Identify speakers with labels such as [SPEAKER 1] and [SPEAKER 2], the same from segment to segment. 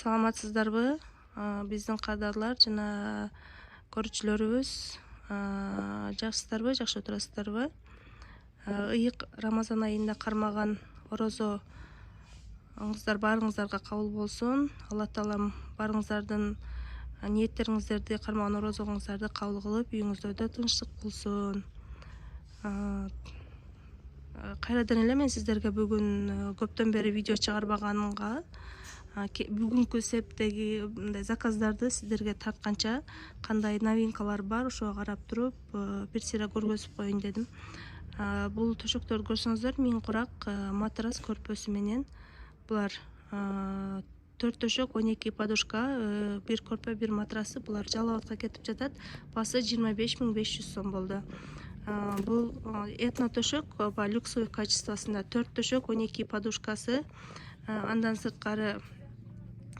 [SPEAKER 1] Саламатсыздарбы? Биздин кадрлар жана көрүүчүлөрүбүз жакшысыздарбы, жакшы отурасыздарбы? Ыйык Рамазан айында кармаган орозоңуздар баарыңыздарга кабыл болсун. Алла таалам баарыңыздардын ниеттериңиздерди, кармаган орозоңуздарды кабыл кылып, үйүңүздөрдө тынчтык болсун. Кайрадан эле мен сиздерге бүгүн көптөн бери видео чыгарбаганымга, бүгүнкү септеги мындай заказдарды сиздерге тартканча кандай новинкалар бар, ошого карап туруп бир сыйра көргөзүп коеюн дедим. Бул төшөктөрдү көрсөңүздөр, миң курак матрас көрпөсү менен. Булар 4 төшөк, 12 подушка, бир көрпө, бир матрасы. Булар жалал абадка кетип жатат. Баасы 25.500 сом болду. Бул этно төшөк, люксовый качествосунда 4 төшөк, 12 подушкасы. Андан сырткары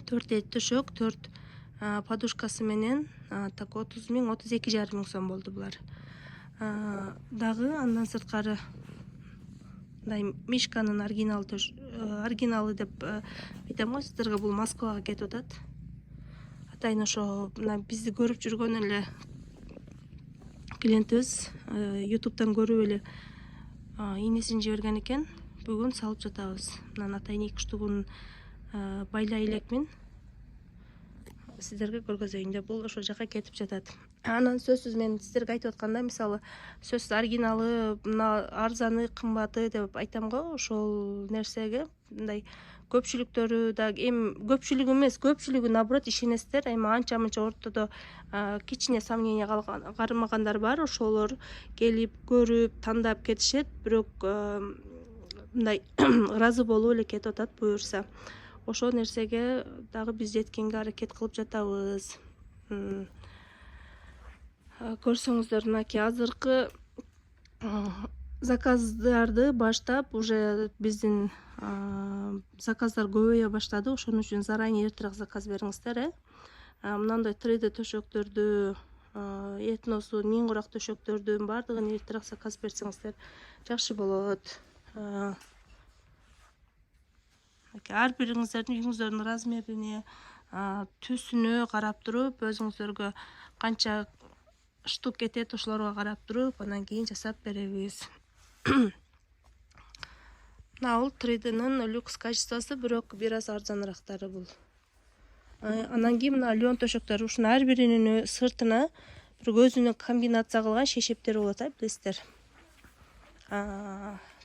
[SPEAKER 1] 4 төшөк, 4 подушкасы менен так 30.000, 32.500 сом болду булар. Дагы андан сырткары мындай Мишканын оригиналы деп айтам го сиздерге. Бул Москвага кетип атат. Атайын ошо мына бизди көрүп жүргөн эле клиентибиз ютубтан көрүп эле ийнесин жиберген экен. Бүгүн салып жатабыз. Мына атайын 2 штугун байлай элекмин. Сиздерге көргөзөйүн деп бул ошол жака кетип жатат. Анан сөзсүз мен сиздерге айтып атканда, мисалы сөзсүз оригиналы, мына арзаны, кымбаты деп айтам го. Ошол нерсеге мындай көпчүлүктөрү да эми көпчүлүгү эмес, көпчүлүгү наоборот ишенесиздер. Эми анча мынча ортодо кичине сомнение кармагандар бар. Ошолор келип, көрүп, тандап кетишет. Бирок мындай ыраазы болуп эле кетип атат буюрса. Ошол нерсеге дагы биз жеткенге аракет кылып жатабыз. Көрсөңүздөр, мынакей азыркы заказдарды баштап, уже биздин заказдар көбөйө баштады. Ошон үчүн заранее эртерээк заказ бериңиздер. Мындай 3D төшөктөрдү, этносу, миң курак төшөктөрдүн баардыгын эртерээк заказ берсеңиздер жакшы болот. Ар бириңиздердин үйүңүздөрдүн размерине, түсүнө карап туруп, өзүңүздөргө канча штук кетет, ошолорго карап туруп, анан кийин жасап беребиз. Мына бул 3D'нын люкс качествосу, бирок бир аз арзаныраактары бул. Анан кийин мына леон төшөктөр, ушунун ар биринин сыртына бир өзүнүн комбинация кылган шешептери болот, билесиздер.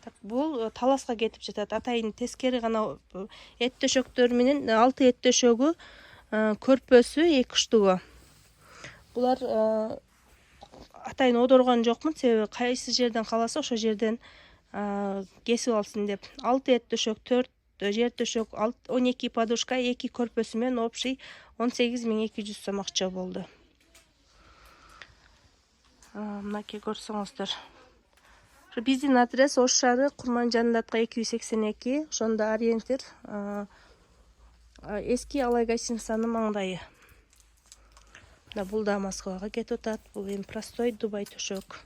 [SPEAKER 1] Так, бул таласка кетип жатат. Атайын тескери гана эт төшөктөр менен 6 эт төшөгү, көрпөсү 2 штугу. Булар атайын одоргон жокмун, себеби кайсы жерден кааласа ошол жерден кесип алсын деп. 6 эт төшөк, 4 жер төшөк, 12 подушка, 2 көрпөсү менен общий 18.200 сом акча болду. Мынакей көрсөңүздөр. Биздин адрес Ош шаары, Курманжан-Датка 282, ошондо ориентир эски Алай гостиницанын маңдайы. Бул да Москвага кетип атат. Бул эми простой Дубай төшөк.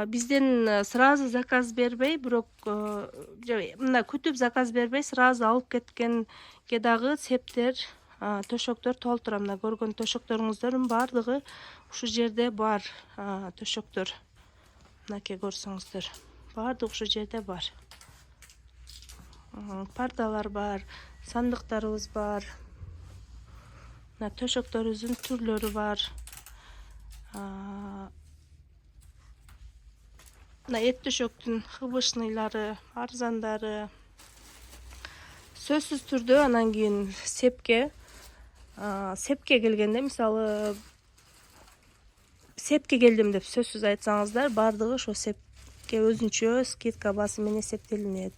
[SPEAKER 1] Бизден сразу заказ бербей, бирок мына күтүп заказ бербей, сразу алып кеткенге дагы септер, төшөктөр толтура. Мына көргөн төшөктөрүңүздөрдүн баардыгы ушул жерде бар. Төшөктөр, мынакей көрсөңүздөр, баардыгы ушул жерде бар. Пардалар бар, сандыктарыбыз бар. Мына төшөктөрүбүздүн түрлөрү бар. Мына эт төшөктүн хыбышныйлары, арзандары. Сөзсүз түрдө анан кийин сепке келгенде, мисалы сепке келдим деп сөзсүз айтсаңыздар, баардыгы ошо сепке өзүнчө скидка баасы менен эсептелинет.